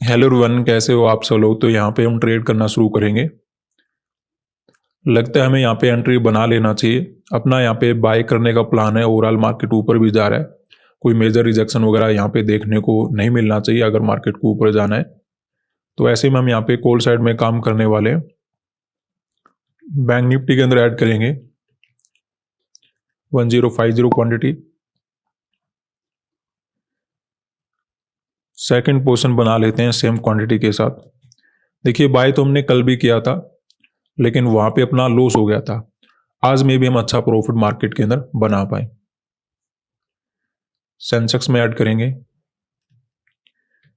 Hello everyone, कैसे हो आप सब लोग। तो यहाँ पे हम ट्रेड करना शुरू करेंगे। लगता है हमें यहाँ पे एंट्री बना लेना चाहिए। अपना यहाँ पे बाय करने का प्लान है। ओवरऑल मार्केट ऊपर भी जा रहा है, कोई मेजर रिजेक्शन वगैरह यहाँ पे देखने को नहीं मिलना चाहिए अगर मार्केट को ऊपर जाना है। तो ऐसे में हम यहाँ पे कॉल साइड में काम करने वाले हैं। बैंक निफ्टी के अंदर ऐड करेंगे 1050 क्वांटिटी। सेकंड पोजीशन बना लेते हैं सेम क्वांटिटी के साथ। देखिए, बाय तो हमने कल भी किया था, लेकिन वहां पे अपना लॉस हो गया था। आज में भी हम अच्छा प्रॉफिट मार्केट के अंदर बना पाए। सेंसेक्स में ऐड करेंगे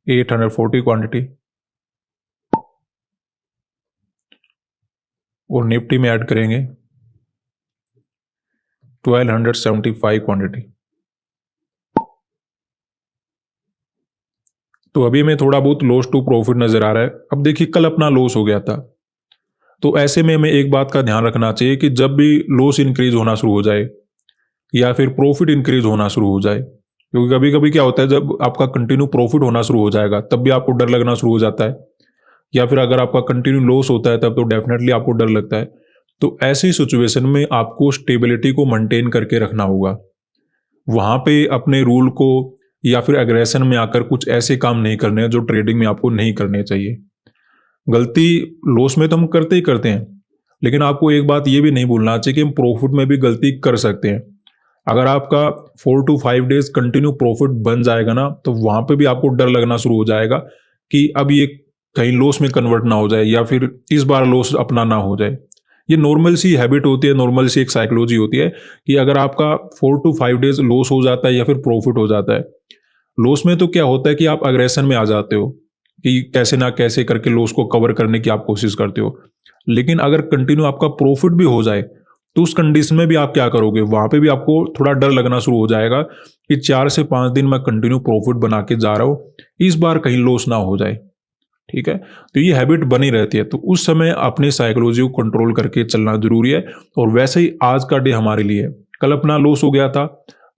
840 क्वांटिटी और निफ्टी में ऐड करेंगे 1275 क्वांटिटी। तो अभी में थोड़ा बहुत लॉस टू प्रॉफिट नजर आ रहा है। अब देखिए, कल अपना लॉस हो गया था, तो ऐसे में हमें एक बात का ध्यान रखना चाहिए कि जब भी लॉस इंक्रीज होना शुरू हो जाए या फिर प्रॉफिट इंक्रीज होना शुरू हो जाए, क्योंकि कभी कभी क्या होता है, जब आपका कंटिन्यू प्रॉफिट होना शुरू हो जाएगा तब भी आपको डर लगना शुरू हो जाता है, या फिर अगर आपका कंटिन्यू लॉस होता है तब तो डेफिनेटली आपको डर लगता है। तो ऐसी सिचुएशन में आपको स्टेबिलिटी को मेंटेन करके रखना होगा। वहां पे अपने रूल को या फिर एग्रेशन में आकर कुछ ऐसे काम नहीं करने हैं जो ट्रेडिंग में आपको नहीं करने चाहिए। गलती लॉस में तो हम करते ही करते हैं, लेकिन आपको एक बात ये भी नहीं भूलना चाहिए कि हम प्रॉफिट में भी गलती कर सकते हैं। अगर आपका 4 to 5 डेज कंटिन्यू प्रॉफिट बन जाएगा ना, तो वहां पे भी आपको डर लगना शुरू हो जाएगा कि अब ये कहीं लॉस में कन्वर्ट ना हो जाए या फिर इस बार लॉस अपना ना हो जाए। ये नॉर्मल सी हैबिट होती है, नॉर्मल सी एक साइकोलॉजी होती है कि अगर आपका 4 to 5 डेज लॉस हो जाता है या फिर प्रॉफिट हो जाता है, लॉस में तो क्या होता है कि आप अग्रेशन में आ जाते हो कि कैसे ना कैसे करके लॉस को कवर करने की आप कोशिश करते हो। लेकिन अगर कंटिन्यू आपका प्रॉफिट भी हो जाए तो उस कंडीशन में भी आप क्या करोगे, वहां पे भी आपको थोड़ा डर लगना शुरू हो जाएगा कि 4 से 5 दिन मैं कंटिन्यू प्रॉफिट बना के जा रहा हूं, इस बार कहीं लॉस ना हो जाए। ठीक है, तो ये हैबिट बनी रहती है। तो उस समय अपनी साइकोलॉजी को कंट्रोल करके चलना जरूरी है। और वैसे ही आज का डे हमारे लिए है। कल अपना लॉस हो गया था,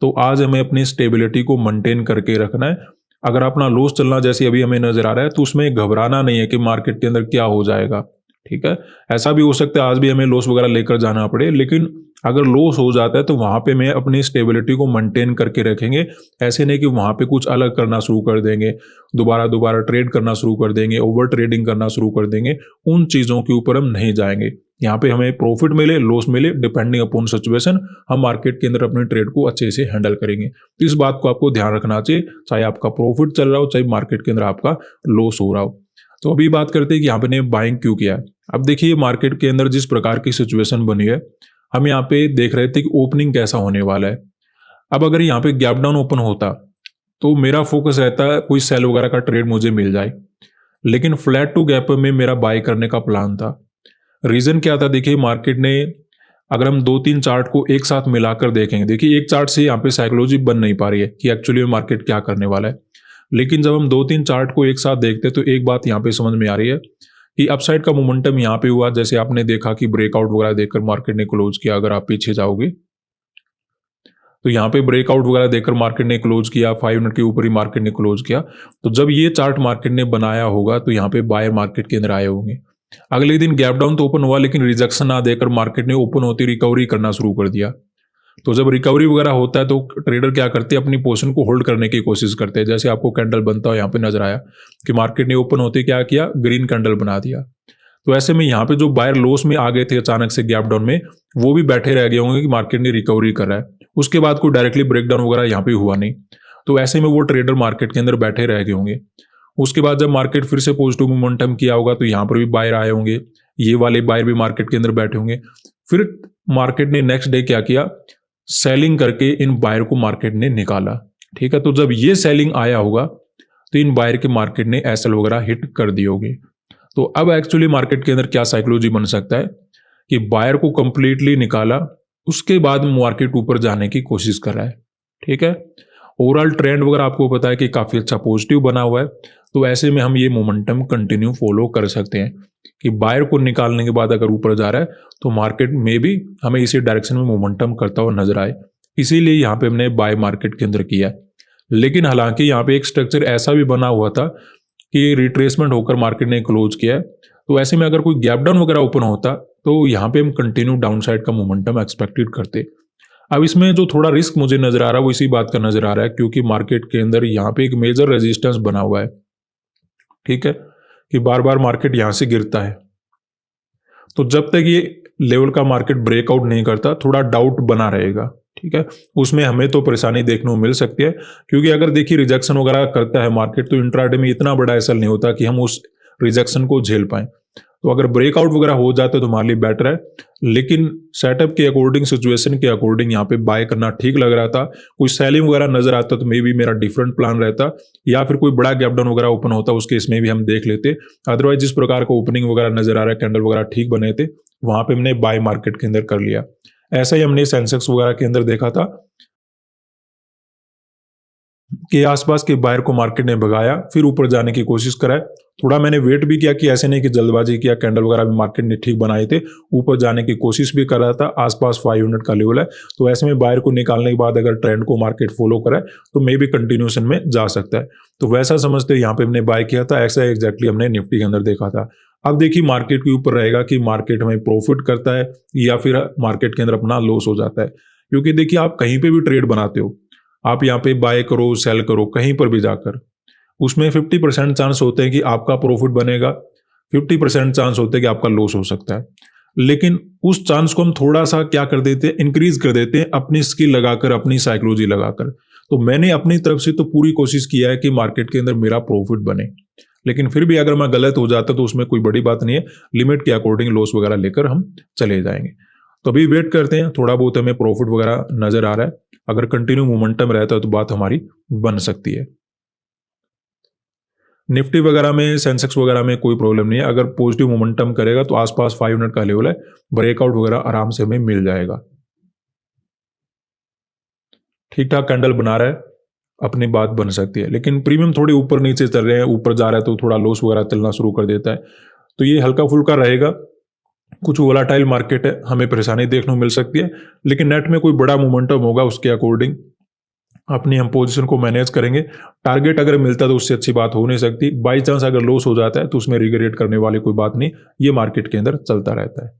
तो आज हमें अपनी स्टेबिलिटी को मेंटेन करके रखना है। अगर अपना लॉस चलना जैसे अभी हमें नजर आ रहा है, तो उसमें घबराना नहीं है कि मार्केट के अंदर क्या हो जाएगा। ठीक है, ऐसा भी हो सकता है आज भी हमें लॉस वगैरह लेकर जाना पड़े, लेकिन अगर लॉस हो जाता है तो वहां पे मैं अपनी स्टेबिलिटी को मेंटेन करके रखेंगे। ऐसे नहीं कि वहां पे कुछ अलग करना शुरू कर देंगे, दोबारा दोबारा ट्रेड करना शुरू कर देंगे, ओवर ट्रेडिंग करना शुरू कर देंगे। उन चीजों के ऊपर हम नहीं जाएंगे। यहाँ पे हमें प्रॉफिट मिले लॉस मिले, डिपेंडिंग अपॉन सिचुएशन हम मार्केट के अंदर अपने ट्रेड को अच्छे से हैंडल करेंगे। तो इस बात को आपको ध्यान रखना चाहिए, चाहे आपका प्रॉफिट चल रहा हो चाहे मार्केट के अंदर आपका लॉस हो रहा हो। तो अभी बात करते हैं कि यहाँ पे ने बाइंग क्यों किया है। अब देखिए, मार्केट के अंदर जिस प्रकार की सिचुएशन बनी है, हम यहाँ पे देख रहे थे कि ओपनिंग कैसा होने वाला है। अब अगर यहाँ पे गैप डाउन ओपन होता तो मेरा फोकस रहता है कोई सेल वगैरह का ट्रेड मुझे मिल जाए, लेकिन फ्लैट टू गैप में मेरा बाय करने का प्लान था। रीजन क्या था, देखिए मार्केट ने, अगर हम 2-3 चार्ट को एक साथ मिलाकर देखेंगे, देखिए एक चार्ट से यहाँ पे साइकोलॉजी बन नहीं पा रही है कि एक्चुअली मार्केट क्या करने वाला है। लेकिन जब हम 2-3 चार्ट को एक साथ देखते हैं तो एक बात यहाँ पे समझ में आ रही है कि अपसाइड का मोमेंटम यहाँ पे हुआ। जैसे आपने देखा कि ब्रेकआउट वगैरह देखकर मार्केट ने क्लोज किया। अगर आप पीछे जाओगे तो यहाँ पे ब्रेकआउट वगैरह देखकर मार्केट ने क्लोज किया, 5 मिनट के ऊपर ही मार्केट ने क्लोज किया। तो जब ये चार्ट मार्केट ने बनाया होगा तो यहाँ पे बायर मार्केट के अंदर आए होंगे। अगले दिन गैप डाउन तो ओपन हुआ, लेकिन रिजेक्शन ना देकर मार्केट ने ओपन होती रिकवरी करना शुरू कर दिया। तो जब रिकवरी वगैरह होता है तो ट्रेडर क्या करते हैं, अपनी पोजीशन को होल्ड करने की कोशिश करते हैं। जैसे आपको कैंडल बनता हो यहाँ पे नजर आया कि मार्केट ने ओपन होते क्या किया, ग्रीन कैंडल बना दिया। तो ऐसे में यहाँ पे जो बायर लॉस में आ गए थे अचानक से गैप डाउन में, वो भी बैठे रह गए होंगे कि मार्केट ने रिकवरी कर रहा है। उसके बाद कोई डायरेक्टली ब्रेकडाउन वगैरह यहाँ पे हुआ नहीं, तो ऐसे में वो ट्रेडर मार्केट के अंदर बैठे रह गए होंगे। उसके बाद जब मार्केट फिर से पॉजिटिव मोमेंटम किया होगा तो यहाँ पर भी बायर आए होंगे, ये वाले बायर भी मार्केट के अंदर बैठे होंगे। फिर मार्केट ने नेक्स्ट डे क्या किया, सेलिंग करके इन बायर को मार्केट ने निकाला। ठीक है, तो जब ये सेलिंग आया होगा तो इन बायर के मार्केट ने एसएल वगैरह हिट कर दी होगी। तो अब एक्चुअली मार्केट के अंदर क्या साइकोलॉजी बन सकता है कि बायर को कंप्लीटली निकाला, उसके बाद मार्केट ऊपर जाने की कोशिश कर रहा है। ठीक है, ओवरऑल ट्रेंड वगैरह आपको पता है कि काफी अच्छा पॉजिटिव बना हुआ है। तो ऐसे में हम ये मोमेंटम कंटिन्यू फॉलो कर सकते हैं कि बायर को निकालने के बाद अगर ऊपर जा रहा है तो मार्केट में भी हमें इसी डायरेक्शन में मोमेंटम करता हुआ नजर आए। इसीलिए यहाँ पे हमने बाय मार्केट के अंदर किया है। लेकिन हालांकि यहाँ पे एक स्ट्रक्चर ऐसा भी बना हुआ था कि रिट्रेसमेंट होकर मार्केट ने क्लोज किया है, तो ऐसे में अगर कोई गैप डाउन वगैरह ओपन होता तो यहाँ पे हम कंटिन्यू डाउन साइड का मोमेंटम एक्सपेक्टेड करते। अब इसमें जो थोड़ा रिस्क मुझे नजर आ रहा है वो इसी बात का नजर आ रहा है क्योंकि मार्केट के अंदर यहाँ पे एक मेजर रेजिस्टेंस बना हुआ है, ठीक है, कि बार बार मार्केट यहाँ से गिरता है। तो जब तक ये लेवल का मार्केट ब्रेकआउट नहीं करता थोड़ा डाउट बना रहेगा, ठीक है। उसमें हमें तो परेशानी देखने को मिल सकती है क्योंकि अगर देखिए रिजेक्शन वगैरह करता है मार्केट तो इंट्राडे में इतना बड़ा एसल नहीं होता कि हम उस रिजेक्शन को झेल पाएं। तो अगर ब्रेकआउट वगैरह हो जाता है तो हमारे लिए बेटर है, लेकिन सेटअप के अकॉर्डिंग, सिचुएशन के अकॉर्डिंग यहाँ पे बाय करना ठीक लग रहा था। कोई सेलिंग वगैरह नजर आता तो मे बी मेरा डिफरेंट प्लान रहता, या फिर कोई बड़ा गैप डाउन वगैरह ओपन होता उस केस में भी हम देख लेते। अदरवाइज जिस प्रकार का ओपनिंग वगैरह नजर आ रहा है, कैंडल वगैरह ठीक बने थे, वहां पे हमने बाय मार्केट के अंदर कर लिया। ऐसा ही हमने सेंसेक्स वगैरह के अंदर देखा था कि आसपास के बायर को मार्केट ने भगाया, फिर ऊपर जाने की कोशिश कराए। थोड़ा मैंने वेट भी किया कि ऐसे नहीं कि जल्दबाजी किया, कैंडल वगैरह भी मार्केट ने ठीक बनाए थे, ऊपर जाने की कोशिश भी कर रहा था। आसपास 5 यूनिट का लेवल है, तो ऐसे में बायर को निकालने के बाद अगर ट्रेंड को मार्केट फॉलो कराए तो मे भी कंटिन्यूशन में जा सकता है। तो वैसा समझते यहाँ पे हमने बाय किया था, ऐसा एग्जैक्टली हमने निफ्टी के अंदर देखा था। अब देखिए मार्केट के ऊपर रहेगा कि मार्केट में प्रॉफिट करता है या फिर मार्केट के अंदर अपना लॉस हो जाता है। क्योंकि देखिए आप कहीं पे भी ट्रेड बनाते हो, आप यहाँ पे बाय करो सेल करो कहीं पर भी जाकर, उसमें 50% चांस होते हैं कि आपका प्रॉफिट बनेगा, 50% चांस होते हैं कि आपका लॉस हो सकता है। लेकिन उस चांस को हम थोड़ा सा क्या कर देते हैं, इंक्रीज कर देते हैं अपनी स्किल लगाकर, अपनी साइकोलॉजी लगाकर। तो मैंने अपनी तरफ से तो पूरी कोशिश किया है कि मार्केट के अंदर मेरा प्रॉफिट बने, लेकिन फिर भी अगर मैं गलत हो जाता तो उसमें कोई बड़ी बात नहीं है, लिमिट के अकॉर्डिंग लॉस वगैरह लेकर हम चले जाएंगे। तो अभी वेट करते हैं, थोड़ा बहुत हमें प्रॉफिट वगैरह नजर आ रहा है, अगर कंटिन्यू मोमेंटम रहता है तो बात हमारी बन सकती है। निफ्टी वगैरह में, सेंसेक्स वगैरह में कोई प्रॉब्लम नहीं है, अगर पॉजिटिव मोमेंटम करेगा तो आसपास 5 यूनिट का लेवल है, ब्रेकआउट वगैरह आराम से हमें मिल जाएगा। ठीक ठाक कैंडल बना रहा है, अपनी बात बन सकती है, लेकिन प्रीमियम थोड़ी ऊपर नीचे चल रहे हैं, ऊपर जा रहा है तो थोड़ा लॉस वगैरह चलना शुरू कर देता है। तो ये हल्का फुल्का रहेगा, कुछ वोलाटाइल मार्केट है, हमें परेशानी देखने को मिल सकती है, लेकिन नेट में कोई बड़ा मोमेंटम होगा उसके अकॉर्डिंग अपनी हम पोजीशन को मैनेज करेंगे। टारगेट अगर मिलता है तो उससे अच्छी बात हो नहीं सकती। बाई चांस अगर लॉस हो जाता है तो उसमें रिग्रेट करने वाली कोई बात नहीं, ये मार्केट के अंदर चलता रहता है।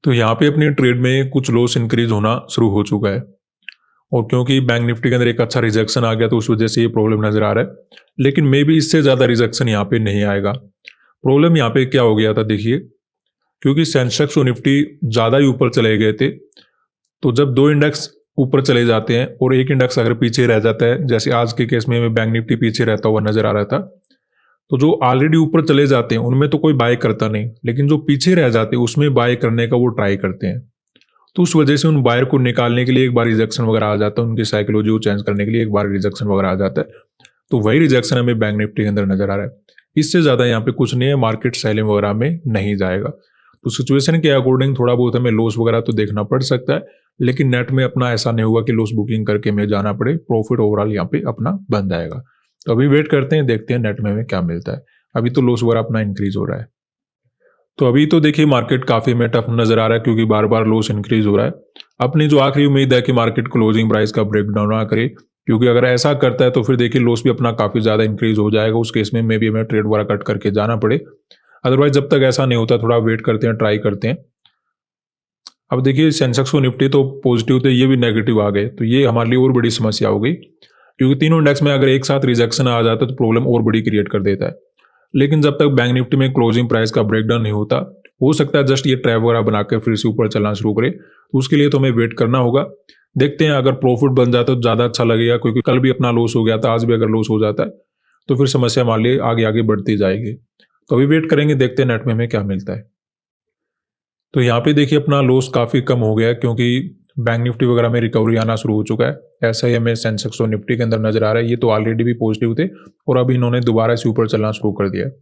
तो यहाँ पे अपनी ट्रेड में कुछ लॉस इंक्रीज होना शुरू हो चुका है, और क्योंकि बैंक निफ्टी के अंदर एक अच्छा रिजेक्शन आ गया तो उस वजह से ये प्रॉब्लम नजर आ रहा है, लेकिन मे भी इससे ज़्यादा रिजेक्शन यहाँ पे नहीं आएगा। प्रॉब्लम यहाँ पे क्या हो गया था देखिए, क्योंकि सेंसेक्स और निफ्टी ज़्यादा ही ऊपर चले गए थे, तो जब 2 इंडेक्स ऊपर चले जाते हैं और एक इंडेक्स अगर पीछे रह जाता है, जैसे आज के केस में बैंक निफ्टी पीछे रहता हुआ नजर आ रहा था, तो जो ऑलरेडी ऊपर चले जाते हैं उनमें तो कोई बाय करता नहीं, लेकिन जो पीछे रह जाते हैं उसमें बाय करने का वो ट्राई करते हैं। तो उस वजह से उन बायर को निकालने के लिए एक बार रिजेक्शन वगैरह आ जाता है, उनकी साइकोलॉजी को चेंज करने के लिए एक बार रिजेक्शन वगैरह आ जाता है। तो वही रिजेक्शन हमें बैंक निफ्टी के अंदर नजर आ रहा है, इससे ज़्यादा यहाँ पे कुछ नहीं है, मार्केट सेलिंग वगैरह में नहीं जाएगा। तो सिचुएशन के अकॉर्डिंग थोड़ा बहुत हमें लॉस वगैरह तो देखना पड़ सकता है, लेकिन नेट में अपना ऐसा नहीं होगा कि लॉस बुकिंग करके हमें जाना पड़े, प्रॉफिट ओवरऑल यहाँ पे अपना बन जाएगा। तो अभी वेट करते हैं, देखते हैं नेट में हमें क्या मिलता है। अभी तो लॉस वगैरह अपना इंक्रीज हो रहा है। तो अभी तो देखिए मार्केट काफी में टफ नजर आ रहा है क्योंकि बार बार लॉस इंक्रीज हो रहा है। अपनी जो आखिरी उम्मीद है कि मार्केट क्लोजिंग प्राइस का ब्रेकडाउन ना करे, क्योंकि अगर ऐसा करता है तो फिर देखिए लॉस भी अपना काफी ज्यादा इंक्रीज हो जाएगा। उस केस में भी हमें ट्रेड वगैरह कट करके जाना पड़े। अदरवाइज जब तक ऐसा नहीं होता थोड़ा वेट करते हैं, ट्राई करते हैं। अब देखिए सेंसेक्स और निफ्टी तो पॉजिटिव थे, ये भी नेगेटिव आ गए, तो ये हमारे लिए और बड़ी समस्या हो गई, क्योंकि तीनों इंडेक्स में अगर एक साथ रिजेक्शन आ जाता है तो प्रॉब्लम और बड़ी क्रिएट कर देता है। लेकिन जब तक बैंक निफ्टी में क्लोजिंग प्राइस का ब्रेकडाउन नहीं होता, हो सकता है जस्ट ये ट्रैप वगैरह बनाकर फिर से ऊपर चलना शुरू करे, तो उसके लिए तो हमें वेट करना होगा। देखते हैं, अगर प्रॉफिट बन जाता है तो ज़्यादा अच्छा लगेगा, क्योंकि कल भी अपना लॉस हो गया था, आज भी अगर लॉस हो जाता है तो फिर समस्या हमारे लिए आगे आगे बढ़ती जाएगी। तो अभी वेट करेंगे, देखते हैं नेट में हमें क्या मिलता है। तो यहाँ पे देखिए अपना लॉस काफ़ी कम हो गया है, क्योंकि बैंक निफ्टी वगैरह में रिकवरी आना शुरू हो चुका है। ऐसा ही हमें सेंसेक्स और निफ्टी के अंदर नजर आ रहा है। ये तो ऑलरेडी भी पॉजिटिव थे और अभी इन्होंने दोबारा से ऊपर चलना शुरू कर दिया है।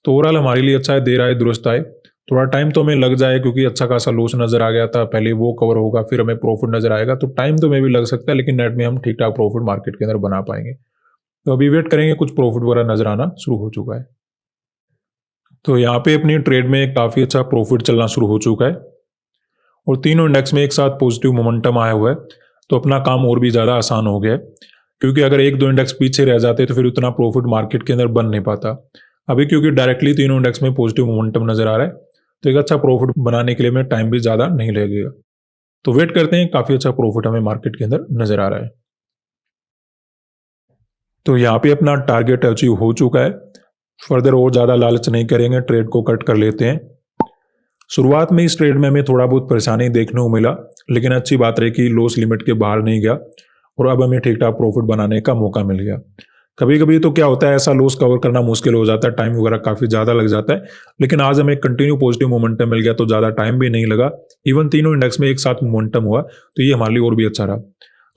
तो ओवरऑल हमारे लिए अच्छा है, देर आए दुरुस्त आए। थोड़ा टाइम तो हमें लग जाए, क्योंकि अच्छा खासा लॉस नजर आ गया था, पहले वो कवर होगा फिर हमें प्रॉफिट नजर आएगा, तो टाइम तो हमें भी लग सकता है, लेकिन नेट में हम ठीक ठाक प्रॉफिट मार्केट के अंदर बना पाएंगे। तो अभी वेट करेंगे, कुछ प्रॉफिट वगैरह नजर आना शुरू हो चुका है। तो यहाँ पे अपनी ट्रेड में काफ़ी अच्छा प्रॉफिट चलना शुरू हो चुका है और तीनों इंडेक्स में एक साथ पॉजिटिव मोमेंटम आया हुआ है। तो अपना काम और भी ज़्यादा आसान हो गया है, क्योंकि अगर एक दो इंडेक्स पीछे रह जाते तो फिर उतना प्रॉफिट मार्केट के अंदर बन नहीं पाता। अभी क्योंकि डायरेक्टली तीनों इंडेक्स में पॉजिटिव मोमेंटम नजर आ रहा है, तो एक अच्छा प्रॉफिट बनाने के लिए हमें टाइम भी ज़्यादा नहीं लगेगा। तो वेट करते हैं, काफ़ी अच्छा प्रॉफिट हमें मार्केट के अंदर नजर आ रहा है। तो यहाँ पे अपना टारगेट अचीव हो चुका है। फर्दर और ज़्यादा लालच नहीं करेंगे, ट्रेड को कट कर लेते हैं। शुरुआत में इस ट्रेड में हमें थोड़ा बहुत परेशानी देखने को मिला, लेकिन अच्छी बात रही कि लॉस लिमिट के बाहर नहीं गया और अब हमें ठीक ठाक प्रॉफिट बनाने का मौका मिल गया। कभी कभी तो क्या होता है, ऐसा लॉस कवर करना मुश्किल हो जाता है, टाइम वगैरह काफ़ी ज़्यादा लग जाता है, लेकिन आज हमें कंटिन्यू पॉजिटिव मोमेंटम मिल गया तो ज़्यादा टाइम भी नहीं लगा। इवन तीनों इंडेक्स में एक साथ मोमेंटम हुआ, तो ये हमारे लिए और भी अच्छा रहा।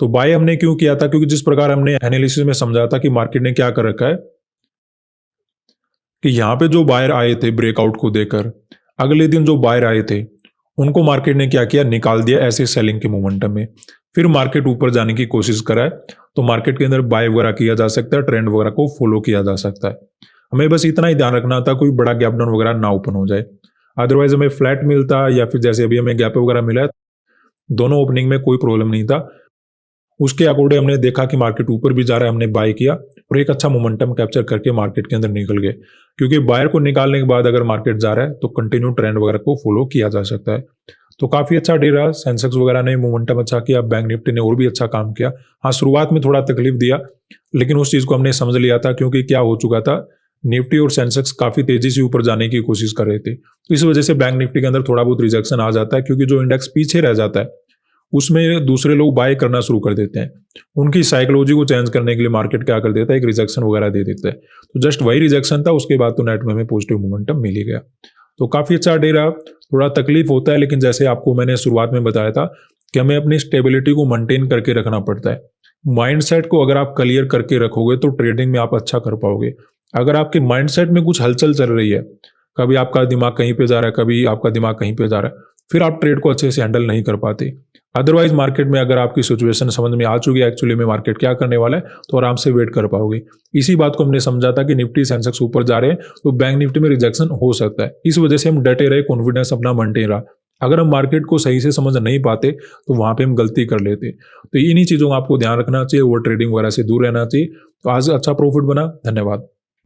तो बाय हमने क्यों किया था, क्योंकि जिस प्रकार हमने एनालिसिस में समझा था कि मार्केट ने क्या कर रखा है कि यहाँ पे जो बायर आए थे ब्रेकआउट को देकर, अगले दिन जो बायर आए थे उनको मार्केट ने क्या किया, निकाल दिया ऐसे सेलिंग के मोमेंटम में। फिर मार्केट ऊपर जाने की कोशिश करा है, तो मार्केट के अंदर बाय वगैरह किया जा सकता है, ट्रेंड वगैरह को फॉलो किया जा सकता है। हमें बस इतना ही ध्यान रखना था कोई बड़ा गैप डाउन वगैरह ना ओपन हो जाए, अदरवाइज हमें फ्लैट मिलता या फिर जैसे अभी हमें गैप वगैरह मिला है, दोनों ओपनिंग में कोई प्रॉब्लम नहीं था। उसके अकॉर्डिंग हमने देखा कि मार्केट ऊपर भी जा रहा है, हमने बाय किया और एक अच्छा मोमेंटम कैप्चर करके मार्केट के अंदर निकल गए। क्योंकि बायर को निकालने के बाद अगर मार्केट जा रहा है तो कंटिन्यू ट्रेंड वगैरह को फॉलो किया जा सकता है। तो काफी अच्छा डे रहा, सेंसेक्स वगैरह ने मोमेंटम अच्छा किया, बैंक निफ्टी ने और भी अच्छा काम किया। हाँ, शुरुआत में थोड़ा तकलीफ दिया, लेकिन उस चीज को हमने समझ लिया था, क्योंकि क्या हो चुका था, निफ्टी और सेंसेक्स काफी तेजी से ऊपर जाने की कोशिश कर रहे थे। तो इस वजह से बैंक निफ्टी के अंदर थोड़ा बहुत रिजेक्शन आ जाता है, क्योंकि जो इंडेक्स पीछे रह जाता है उसमें दूसरे लोग बाय करना शुरू कर देते हैं। उनकी साइकोलॉजी को चेंज करने के लिए मार्केट क्या कर देता है, एक रिजेक्शन वगैरह दे देता है। तो जस्ट वही रिजेक्शन था, उसके बाद तो नेट में हमें पॉजिटिव मोमेंटम मिल ही गया। तो काफी अच्छा डे रहा। थोड़ा तकलीफ होता है, लेकिन जैसे आपको मैंने शुरुआत में बताया था कि हमें अपनी स्टेबिलिटी को मेंटेन करके रखना पड़ता है। माइंडसेट को अगर आप क्लियर करके रखोगे तो ट्रेडिंग में आप अच्छा कर पाओगे। अगर आपके माइंडसेट में कुछ हलचल चल रही है, कभी आपका दिमाग कहीं पे जा रहा है, कभी आपका दिमाग कहीं पे जा रहा है, फिर आप ट्रेड को अच्छे से हैंडल नहीं कर पाते। अदरवाइज मार्केट में अगर आपकी सिचुएशन समझ में आ चुकी है एक्चुअली में मार्केट क्या करने वाला है, तो आराम से वेट कर पाओगे। इसी बात को हमने समझा था कि निफ्टी सेंसेक्स ऊपर जा रहे हैं तो बैंक निफ्टी में रिजेक्शन हो सकता है, इस वजह से हम डटे रहे, कॉन्फिडेंस अपना मेंटेन रहा। अगर हम मार्केट को सही से समझ नहीं पाते तो वहां पे हम गलती कर लेते। तो इन्हीं चीजों का आपको ध्यान रखना चाहिए, ओवर ट्रेडिंग वगैरह से दूर रहना चाहिए। तो आज अच्छा प्रॉफिट बना, धन्यवाद।